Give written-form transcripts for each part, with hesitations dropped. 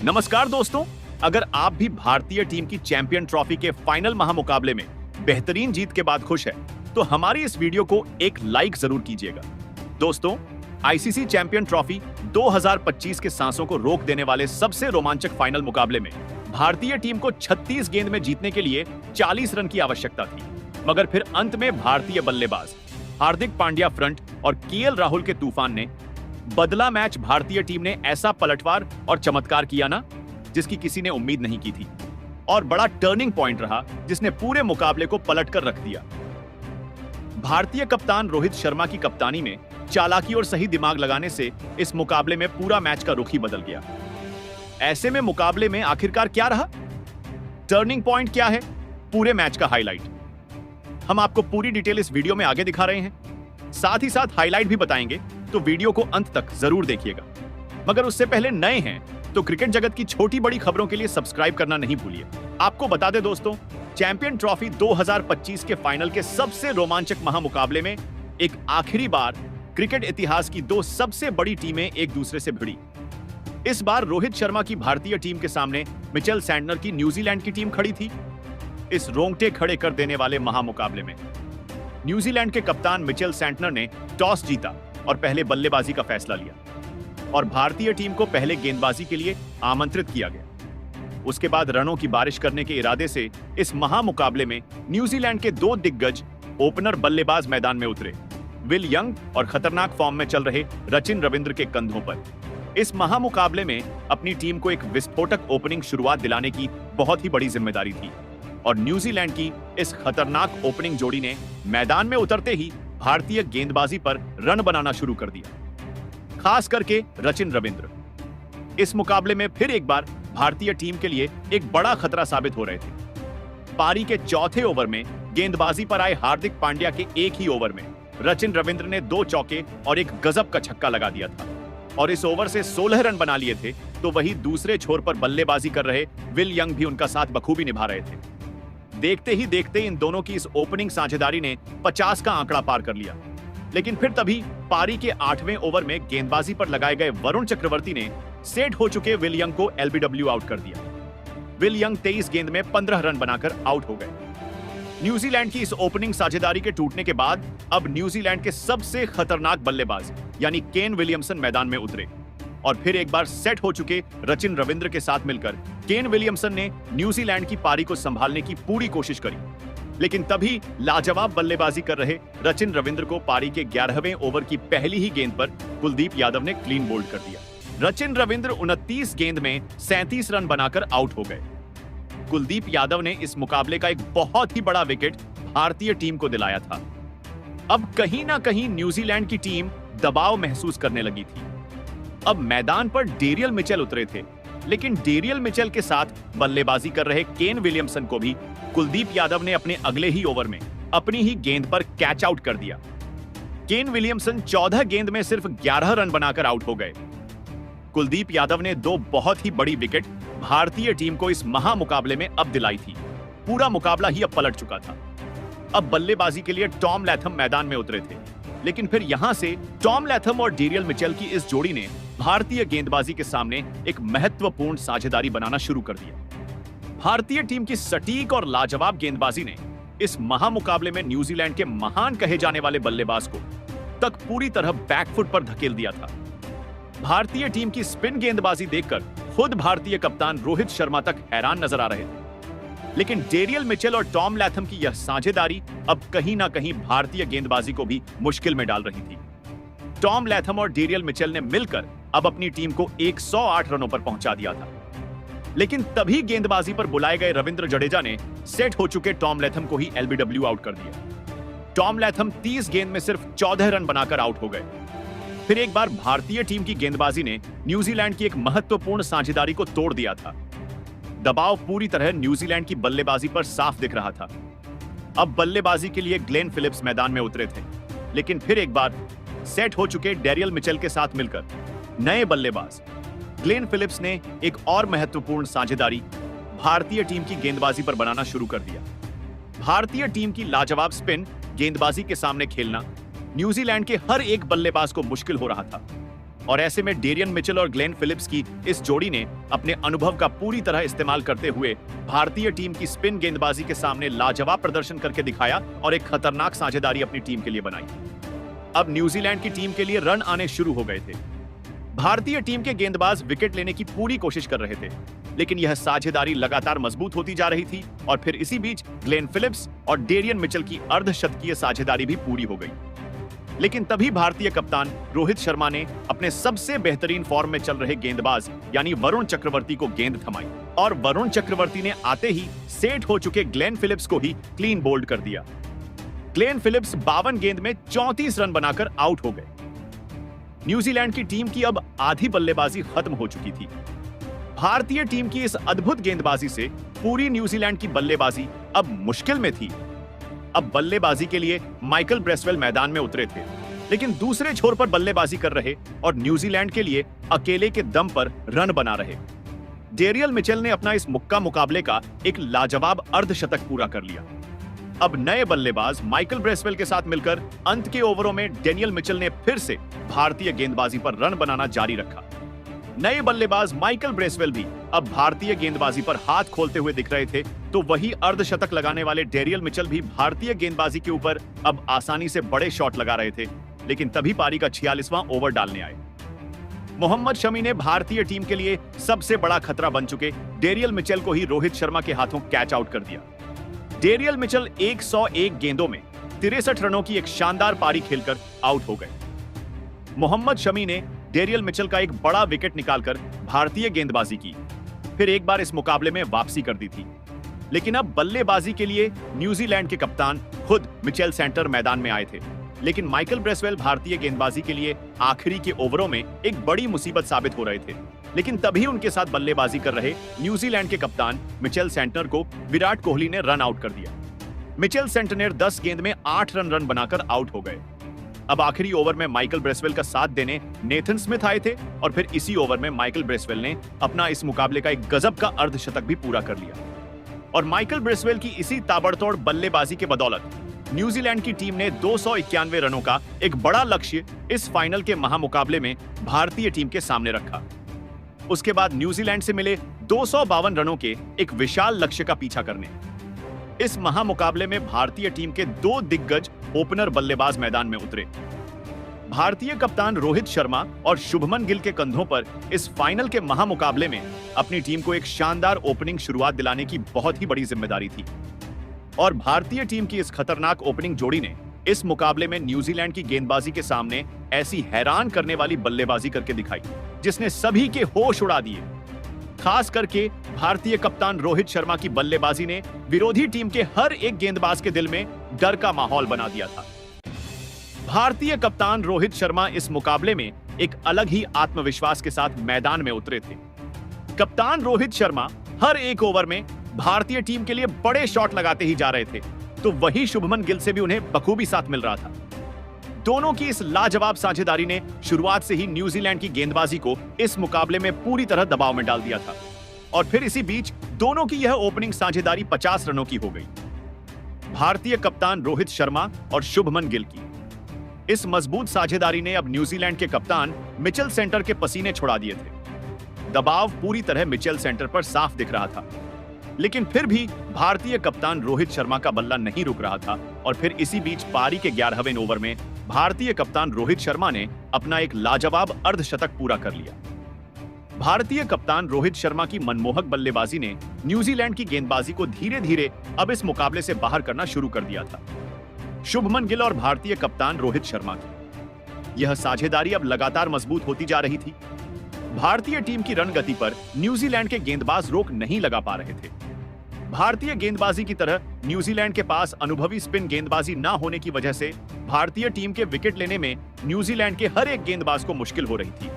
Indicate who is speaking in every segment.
Speaker 1: नमस्कार दोस्तों, अगर आप भी भारतीय टीम की चैंपियन ट्रॉफी के फाइनल महामुकाबले में बेहतरीन जीत के बाद खुश है, तो हमारी इस वीडियो को एक लाइक जरूर कीजिएगा। दोस्तों, आईसीसी चैंपियन ट्रॉफी 2025 के सांसों को रोक देने वाले सबसे रोमांचक फाइनल मुकाबले में भारतीय टीम को 36 गेंद में जीतने के लिए 40 रन की आवश्यकता थी, मगर फिर अंत में भारतीय बल्लेबाज हार्दिक पांड्या फ्रंट और केएल राहुल के तूफान ने बदला मैच। भारतीय टीम ने ऐसा पलटवार और चमत्कार किया ना, जिसकी किसी ने उम्मीद नहीं की थी, और बड़ा टर्निंग पॉइंट रहा जिसने पूरे मुकाबले को पलट कर रख दिया। भारतीय कप्तान रोहित शर्मा की कप्तानी में चालाकी और सही दिमाग लगाने से इस मुकाबले में पूरा मैच का रुख ही बदल गया। ऐसे में मुकाबले में आखिरकार क्या रहा, टर्निंग पॉइंट क्या है, पूरे मैच का हाईलाइट हम आपको पूरी डिटेल इस वीडियो में आगे दिखा रहे हैं। साथ ही साथ हाईलाइट भी बताएंगे, तो वीडियो को अंत तक जरूर देखिएगा। मगर उससे पहले नए हैं तो क्रिकेट जगत की छोटी बड़ी खबरों के लिए सब्सक्राइब करना नहीं भूलिए। आपको बता दें दोस्तों, चैंपियन ट्रॉफी 2025 के फाइनल के सबसे रोमांचक महामुकाबले में एक आखिरी बार क्रिकेट इतिहास की दो सबसे बड़ी टीमें एक दूसरे से भिड़ी। इस बार रोहित शर्मा की भारतीय टीम के सामने मिचेल सैंटनर की न्यूजीलैंड की टीम खड़ी थी। इस रोंगटे खड़े कर देने वाले महामुकाबले में न्यूजीलैंड के कप्तान मिचेल सैंटनर ने टॉस जीता और पहले बल्लेबाजी का फैसला लिया और भारतीय टीम को पहले गेंदबाजी के लिए आमंत्रित किया गया। उसके बाद रनों की बारिश करने के इरादे से इस महामुकाबले में न्यूजीलैंड के दो दिग्गज ओपनर बल्लेबाज मैदान में उतरे, विल यंग और खतरनाक फॉर्म में चल रहे रचिन रविंद्र के कंधों पर। इस महामुकाबले में अपनी टीम को एक विस्फोटक ओपनिंग शुरुआत दिलाने की बहुत ही बड़ी जिम्मेदारी थी और न्यूजीलैंड की इस खतरनाक ओपनिंग जोड़ी ने मैदान में उतरते ही भारतीय गेंदबाजी पर रन बनाना शुरू कर दिया, खास करके रचिन रविंद्र। इस मुकाबले में फिर एक बार भारतीय टीम के लिए एक बड़ा खतरा साबित हो रहे थे। पारी के चौथे ओवर में गेंदबाजी पर आए हार्दिक पांड्या के एक ही ओवर में रचिन रविंद्र ने 2 चौके और एक गजब का छक्का लगा दिया था और इस ओवर से 16 रन बना लिए थे। तो वही दूसरे छोर पर बल्लेबाजी कर रहे विल यंग भी उनका साथ बखूबी निभा रहे थे। देखते ही देखते इन दोनों की इस ओपनिंग साझेदारी ने 50 का आंकड़ा पार कर लिया, लेकिन फिर तभी पारी के 8वें ओवर में गेंदबाजी पर लगाए गए वरुण चक्रवर्ती ने सेट हो चुके विल यंग को एलबीडब्ल्यू आउट कर दिया। विल यंग 23 गेंद में 15 रन बनाकर आउट हो गए। न्यूजीलैंड की इस ओपनिंग साझेदारी के टूटने के बाद अब न्यूजीलैंड के सबसे खतरनाक बल्लेबाज यानी केन विलियमसन मैदान में उतरे और फिर एक बार सेट हो चुके रचिन रविंद्र के साथ मिलकर केन विलियमसन ने न्यूजीलैंड की पारी को संभालने की पूरी कोशिश करी। लेकिन तभी लाजवाब बल्लेबाजी कर रहे रचिन रविंद्र को पारी के 11वें ओवर की पहली ही गेंद पर कुलदीप यादव ने क्लीन बोल्ड कर दिया। रचिन रविंद्र 29 गेंद में 37 रन बनाकर आउट हो गए। कुलदीप यादव ने इस मुकाबले का एक बहुत ही बड़ा विकेट भारतीय टीम को दिलाया था। अब कहीं ना कहीं न्यूजीलैंड की टीम दबाव महसूस करने लगी थी। अब मैदान पर डेरियल मिचेल उतरे थे, लेकिन डेरियल मिचेल के साथ बल्लेबाजी कर रहे केन विलियमसन को भी कुलदीप यादव ने अपने अगले ही ओवर में अपनी ही गेंद पर कैच आउट कर दिया। केन विलियमसन 14 गेंद में सिर्फ 11 रन बनाकर आउट हो गए। कुलदीप यादव ने 2 बहुत ही बड़ी विकेट भारतीय टीम को इस महामुकाबले में अब दिलाई थी। पूरा मुकाबला ही अब पलट चुका था। अब बल्लेबाजी के लिए टॉम लैथम मैदान में उतरे थे, लेकिन फिर यहां से टॉम लैथम और डेरियल मिचेल की इस जोड़ी ने भारतीय गेंदबाजी के सामने एक महत्वपूर्ण साझेदारी बनाना शुरू कर दिया। भारतीय टीम की सटीक और लाजवाब गेंदबाजी ने इस महामुकाबले में न्यूजीलैंड के महान कहे जाने वाले बल्लेबाज को तक पूरी तरह बैकफुट पर धकेल दिया था। भारतीय टीम की स्पिन गेंदबाजी देखकर खुद भारतीय कप्तान रोहित शर्मा तक हैरान नजर आ रहे थे, लेकिन डेरियल मिचेल और टॉम लैथम की यह साझेदारी अब कहीं ना कहीं भारतीय गेंदबाजी को भी मुश्किल में डाल रही थी। टॉम लैथम और डेरियल मिचेल ने मिलकर अब अपनी टीम को 108 रनों पर पहुंचा दिया था, लेकिन तभी गेंदबाजी पर बुलाए गए रविंद्र जडेजा ने सेट हो चुके टॉम लैथम को ही एलबीडब्ल्यू आउट कर दिया। टॉम लैथम 30 गेंद में सिर्फ 14 रन बनाकर आउट हो गए। फिर एक बार भारतीय टीम की गेंदबाजी ने न्यूजीलैंड की एक महत्वपूर्ण साझेदारी को तोड़ दिया था। दबाव पूरी तरह न्यूजीलैंड की बल्लेबाजी पर साफ दिख रहा था। अब बल्लेबाजी के लिए ग्लेन फिलिप्स मैदान में उतरे थे, लेकिन फिर एक बार सेट हो चुके डेरियल मिचेल के साथ मिलकर नए बल्लेबाज ग्लेन फिलिप्स ने एक और महत्वपूर्ण साझेदारी भारतीय टीम की गेंदबाजी पर बनाना शुरू कर दिया। भारतीय टीम की लाजवाब स्पिन गेंदबाजी के सामने खेलना न्यूजीलैंड के हर एक बल्लेबाज को मुश्किल हो रहा था और ऐसे में डेरियन मिचेल और ग्लेन फिलिप्स की इस जोड़ी ने अपने अनुभव का पूरी तरह इस्तेमाल करते हुए भारतीय टीम की स्पिन गेंदबाजी के सामने लाजवाब प्रदर्शन करके दिखाया और एक खतरनाक साझेदारी अपनी टीम के लिए बनाई। अब न्यूजीलैंड की टीम के लिए रन आने शुरू हो गए थे। भारतीय टीम के गेंदबाज विकेट लेने की पूरी कोशिश कर रहे थे, लेकिन यह साझेदारी लगातार मजबूत होती जा रही थी और फिर इसी बीच ग्लेन फिलिप्स और डेरियन मिचेल की अर्धशतकीय साझेदारी भी पूरी हो गई। लेकिन तभी भारतीय कप्तान रोहित शर्मा ने अपने सबसे बेहतरीन फॉर्म में चल रहे गेंदबाज यानी वरुण चक्रवर्ती को गेंद थमाई और वरुण चक्रवर्ती ने आते ही सेट हो चुके ग्लेन फिलिप्स को ही क्लीन बोल्ड कर दिया। ग्लेन फिलिप्स 52 गेंद में 34 रन बनाकर आउट हो गए। न्यूजीलैंड की टीम की अब आधी बल्लेबाजी खत्म हो चुकी थी। भारतीय टीम की इस अद्भुत गेंदबाजी से पूरी न्यूजीलैंड की बल्लेबाजी अब मुश्किल में थी। अब बल्लेबाजी के लिए माइकल ब्रेसवेल मैदान में उतरे थे, लेकिन दूसरे छोर पर बल्लेबाजी कर रहे और न्यूजीलैंड के लिए अकेले के दम पर रन बना रहे डेरियल मिचेल ने अपना इस मुक्का मुकाबले का एक लाजवाब अर्धशतक पूरा कर लिया। अब नए बल्लेबाज माइकल ब्रेसवेल के साथ मिलकर अंत के ओवरों में डेनियल मिचेल ने फिर से भारतीय गेंदबाजी पर रन बनाना जारी रखा। नए बल्लेबाज माइकल ब्रेसवेल भी अब भारतीय गेंदबाजी पर हाथ खोलते हुए दिख रहे थे, तो वही अर्धशतक लगाने वाले डेरियल मिचेल भी भारतीय गेंदबाजी के ऊपर अब आसानी से बड़े शॉट लगा रहे थे। लेकिन तभी पारी का 46वां ओवर डालने आए। मोहम्मद शमी ने भारतीय टीम के लिए सबसे बड़ा खतरा बन चुके डेरियल मिचेल को ही रोहित शर्मा के हाथों कैच आउट कर दिया। डेरियल मिचेल 101 गेंदों में 63 रनों की एक शानदार पारी खेलकर आउट हो गए। मोहम्मद शमी ने डेरियल मिचेल का एक बड़ा विकेट निकालकर भारतीय गेंदबाजी की, फिर एक बार इस मुकाबले में वापसी कर दी थी। लेकिन अब बल्लेबाजी के लिए न्यूजीलैंड के कप्तान खुद मिचेल सेंटर मैदान में आए थे, लेकिन माइकल ब्रेसवेल भारतीय गेंदबाजी के लिए आखिरी के ओवरों में एक बड़ी मुसीबत साबित हो रहे थे। लेकिन तभी उनके साथ बल्लेबाजी कर रहे न्यूजीलैंड के कप्तान मिचेल सेंटर को विराट कोहली ने रन आउट कर दिया। मिचेल सेंटनर 10 गेंद में 8 रन बनाकर आउट हो गए। अब आखिरी ओवर में माइकल ब्रेसवेल का साथ देने नेथन स्मिथ आए थे और फिर इसी ओवर में माइकल ब्रेसवेल ने अपना इस मुकाबले का एक गजब का अर्धशतक भी पूरा कर लिया। और माइकल ब्रेसवेल की इसी ताबड़तोड़ बल्लेबाजी के बदौलत न्यूजीलैंड की टीम ने 291 रनों का एक बड़ा लक्ष्य इस फाइनल के महामुकाबले में भारतीय टीम के सामने रखा। उसके बाद न्यूजीलैंड से मिले 252 रनों के एक विशाल लक्ष्य का पीछा करने इस महामुकाबले में भारतीय टीम के 2 दिग्गज ओपनर बल्लेबाज मैदान में उतरे। भारतीय कप्तान रोहित शर्मा और शुभमन गिल के कंधों पर इस फाइनल के महामुकाबले में अपनी टीम को एक शानदार ओपनिंग शुरुआत दिलाने की बहुत ही बड़ी जिम्मेदारी थी। और भारतीय टीम की इस खतरनाक ओपनिंग जोड़ी ने इस मुकाबले में न्यूजीलैंड की गेंदबाजी के सामने ऐसी हैरान करने वाली बल्लेबाजी करके दिखाई जिसने सभी के होश उड़ा दिए। खास करके भारतीय कप्तान रोहित शर्मा की बल्लेबाजी ने विरोधी टीम के हर एक गेंदबाज के दिल में डर का माहौल बना दिया था। भारतीय कप्तान रोहित शर्मा इस मुकाबले में एक अलग ही आत्मविश्वास के साथ मैदान में उतरे थे। कप्तान रोहित शर्मा हर एक ओवर में भारतीय टीम के लिए बड़े शॉट लगाते ही जा रहे थे, तो वही शुभमन गिल से भी उन्हें बखूबी साथ मिल रहा था। दोनों की इस लाजवाब साझेदारी ने शुरुआत से ही न्यूजीलैंड की गेंदबाजी को इस मुकाबले में पूरी तरह दबाव में डाल दिया था और फिर इसी बीच दोनों की यह ओपनिंग साझेदारी 50 रनों की हो गई। भारतीय कप्तान रोहित शर्मा और शुभमन गिल की इस मजबूत साझेदारी ने अब न्यूजीलैंड के कप्तान मिचेल सेंटर के पसीने छुड़ा दिए थे। दबाव पूरी तरह मिचेल सेंटर पर साफ दिख रहा था, लेकिन फिर भी भारतीय कप्तान रोहित शर्मा का बल्ला नहीं रुक रहा था और फिर इसी बीच पारी के 11वें ओवर में भारतीय कप्तान रोहित शर्मा ने अपना एक लाजवाब अर्धशतक पूरा कर लिया। भारतीय कप्तान रोहित शर्मा की मनमोहक बल्लेबाजी ने न्यूजीलैंड की गेंदबाजी को धीरे धीरे अब इस मुकाबले से बाहर करना शुरू कर दिया था। शुभमन गिल और भारतीय कप्तान रोहित शर्मा की यह साझेदारी अब लगातार मजबूत होती जा रही थी। भारतीय टीम की रन गति पर न्यूजीलैंड के गेंदबाज रोक नहीं लगा पा रहे थे। भारतीय गेंदबाजी की तरह न्यूजीलैंड के पास अनुभवी स्पिन गेंदबाजी ना होने की वजह से भारतीय टीम के विकेट लेने में न्यूजीलैंड के हर एक गेंदबाज को मुश्किल हो रही थी।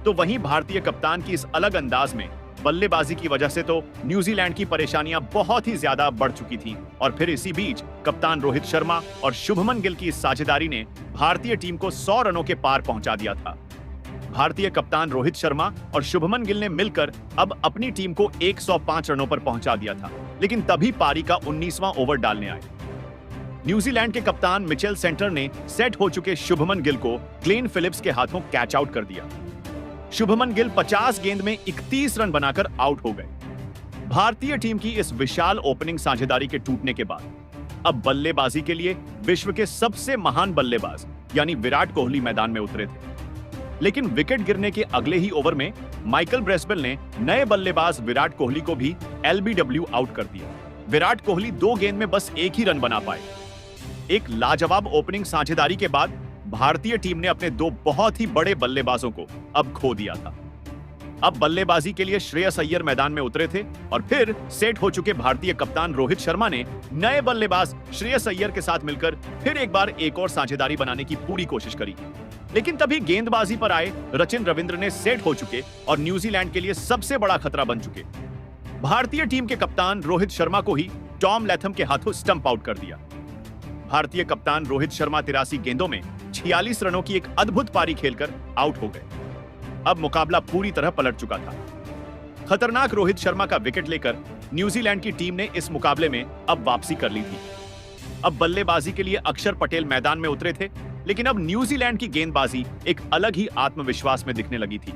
Speaker 1: तो वहीं भारतीय कप्तान की इस अलग अंदाज में बल्लेबाजी की वजह से तो न्यूजीलैंड की परेशानियां बहुत ही ज्यादा बढ़ चुकी थी और फिर इसी बीच कप्तान रोहित शर्मा और शुभमन गिल की इस साझेदारी ने भारतीय टीम को 100 रनों के पार पहुंचा दिया था। भारतीय कप्तान रोहित शर्मा और शुभमन गिल ने मिलकर अब अपनी टीम को 105 रनों पर पहुंचा दिया था, लेकिन तभी पारी का 19वां ओवर डालने आए। न्यूजीलैंड के कप्तान मिचेल सेंटर ने सेट हो चुके शुभमन गिल को ग्लेन फिलिप्स के हाथों कैच आउट कर दिया। शुभमन गिल 50 गेंद में 31 रन बनाकर आउट हो गए। भारतीय टीम की इस विशाल ओपनिंग साझेदारी के टूटने के बाद अब बल्लेबाजी के लिए विश्व के सबसे महान बल्लेबाज यानी विराट कोहली मैदान में उतरे थे। लेकिन विकेट गिरने के अगले ही ओवर में माइकल ब्रेसवेल ने नए बल्लेबाज विराट कोहली को भी एलबीडब्ल्यू आउट कर दिया। विराट कोहली 2 गेंद में बस 1 ही रन बना पाए। एक लाजवाब ओपनिंग साझेदारी के बाद भारतीय टीम ने अपने 2 बहुत ही बड़े बल्लेबाजों को अब खो दिया था। अब बल्लेबाजी के लिए श्रेयस अय्यर मैदान में उतरे थे और फिर सेट हो चुके भारतीय कप्तान रोहित शर्मा ने नए बल्लेबाज श्रेयस अय्यर के साथ मिलकर फिर एक बार एक और साझेदारी बनाने की पूरी कोशिश करी। लेकिन तभी गेंदबाजी पर आए रचिन रविंद्र ने सेट हो चुके और न्यूजीलैंड के लिए सबसे बड़ा खतरा बन चुके भारतीय टीम के कप्तान रोहित शर्मा को ही टॉम लैथम के हाथों स्टंप आउट कर दिया। भारतीय कप्तान रोहित शर्मा 83 गेंदों में 46 रनों की एक अद्भुत पारी खेलकर आउट हो गए। अब मुकाबला पूरी तरह पलट चुका था। खतरनाक रोहित शर्मा का विकेट लेकर न्यूजीलैंड की टीम ने इस मुकाबले में अब वापसी कर ली थी। अब बल्लेबाजी के लिए अक्षर पटेल मैदान में उतरे थे, लेकिन अब न्यूजीलैंड की गेंदबाजी एक अलग ही आत्मविश्वास में दिखने लगी थी।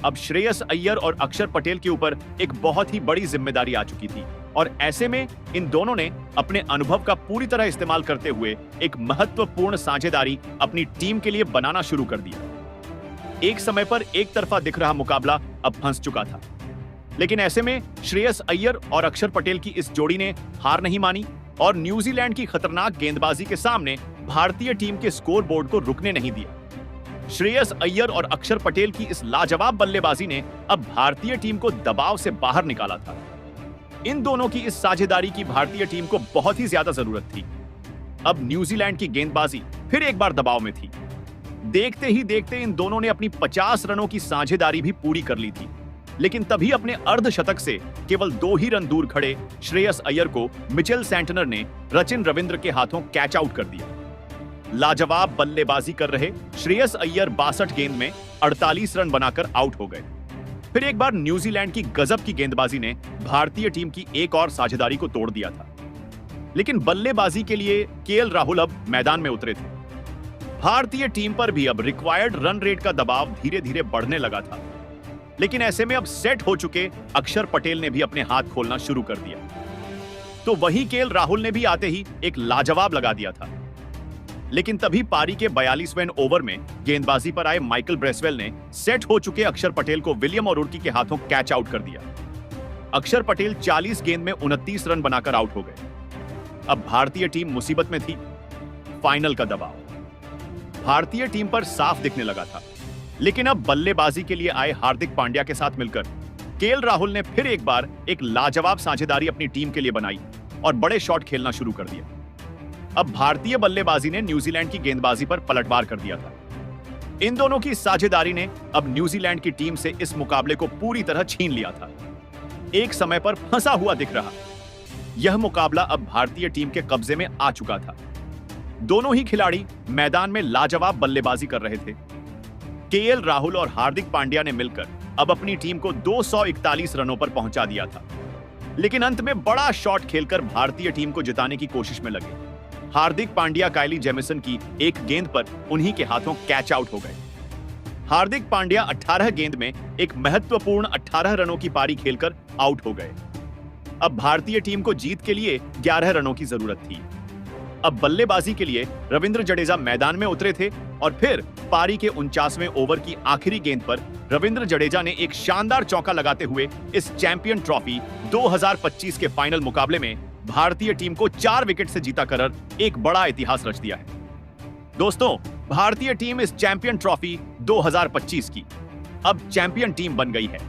Speaker 1: अब श्रेयस अय्यर और अक्षर पटेल के ऊपर एक बहुत ही बड़ी जिम्मेदारी आ चुकी थी और ऐसे में इन दोनों ने अपने अनुभव का पूरी तरह इस्तेमाल करते हुए एक महत्वपूर्ण साझेदारी अपनी टीम के लिए बनाना शुरू कर दिया। एक समय पर एक तरफा दिख रहा मुकाबला अब फंस चुका था, लेकिन ऐसे में श्रेयस अय्यर और अक्षर पटेल की इस जोड़ी ने हार नहीं मानी और न्यूजीलैंड की खतरनाक गेंदबाजी के सामने भारतीय टीम के स्कोर बोर्ड को रुकने नहीं दिया। श्रेयस अय्यर और अक्षर पटेल की इस लाजवाब बल्लेबाजी ने अब भारतीय टीम को दबाव से बाहर निकाला था। इन दोनों की इस साझेदारी की भारतीय टीम को बहुत ही ज्यादा जरूरत थी। अब न्यूजीलैंड की गेंदबाजी फिर एक बार दबाव में थी। देखते ही देखते इन दोनों ने अपनी 50 रनों की साझेदारी भी पूरी कर ली थी, लेकिन तभी अपने अर्धशतक से केवल 2 ही रन दूर खड़े श्रेयस अय्यर को मिचेल सेंटनर ने रचिन रविंद्र के हाथों कैच आउट कर दिया। लाजवाब बल्लेबाजी कर रहे श्रेयस अय्यर 62 गेंद में 48 रन बनाकर आउट हो गए। फिर एक बार न्यूजीलैंड की गजब की गेंदबाजी ने भारतीय टीम की एक और साझेदारी को तोड़ दिया था। लेकिन बल्लेबाजी के लिए केएल राहुल अब मैदान में उतरे थे। भारतीय टीम पर भी अब रिक्वायर्ड रन रेट का दबाव धीरे धीरे बढ़ने लगा था, लेकिन ऐसे में अब सेट हो चुके अक्षर पटेल ने भी अपने हाथ खोलना शुरू कर दिया। तो वही केएल राहुल ने भी आते ही एक लाजवाब लगा दिया था। लेकिन तभी पारी के 42वें ओवर में गेंदबाजी पर आए माइकल ब्रेसवेल ने सेट हो चुके अक्षर पटेल को विलियम ओरुर्की के हाथों कैच आउट कर दिया। अक्षर पटेल 40 गेंद में 29 रन बनाकर आउट हो गए। अब भारतीय टीम मुसीबत में थी। फाइनल का दबाव भारतीय टीम पर साफ दिखने लगा था, लेकिन अब बल्लेबाजी के लिए आए हार्दिक पांड्या के साथ मिलकर केएल राहुल ने फिर एक बार एक लाजवाब साझेदारी अपनी टीम के लिए बनाई और बड़े शॉट खेलना शुरू कर दिया। अब भारतीय बल्लेबाजी ने न्यूजीलैंड की गेंदबाजी पर पलटवार कर दिया था। इन दोनों की साझेदारी ने अब न्यूजीलैंड की टीम से इस मुकाबले को पूरी तरह छीन लिया था। एक समय पर फंसा हुआ दिख रहा यह मुकाबला अब भारतीय टीम के कब्जे में आ चुका था। दोनों ही खिलाड़ी मैदान में लाजवाब बल्लेबाजी कर रहे थे। केएल राहुल और हार्दिक पांड्या ने मिलकर अब अपनी टीम को 241 रनों पर पहुंचा दिया था, लेकिन अंत में बड़ा शॉट खेलकर भारतीय टीम को जिताने की कोशिश में लगे। हार्दिक पांड्या काइली जेमिसन की एक गेंद पर उन्हीं के हाथों कैच आउट हो गए। हार्दिक पांड्या 18 गेंद में एक महत्वपूर्ण 18 रनों की पारी खेलकर आउट हो गए। अब भारतीय टीम को जीत के लिए 11 रनों की जरूरत थी। अब बल्लेबाजी के लिए रविंद्र जडेजा मैदान में उतरे थे और फिर पारी के 49वें ओवर की आखिरी गेंद पर रविंद्र जडेजा ने एक शानदार चौका लगाते हुए इस चैंपियन ट्रॉफी 2025 के फाइनल मुकाबले में भारतीय टीम को 4 विकेट से जीता कर एक बड़ा इतिहास रच दिया है। दोस्तों, भारतीय टीम इस चैंपियन ट्रॉफी 2025 की अब चैंपियन टीम बन गई है।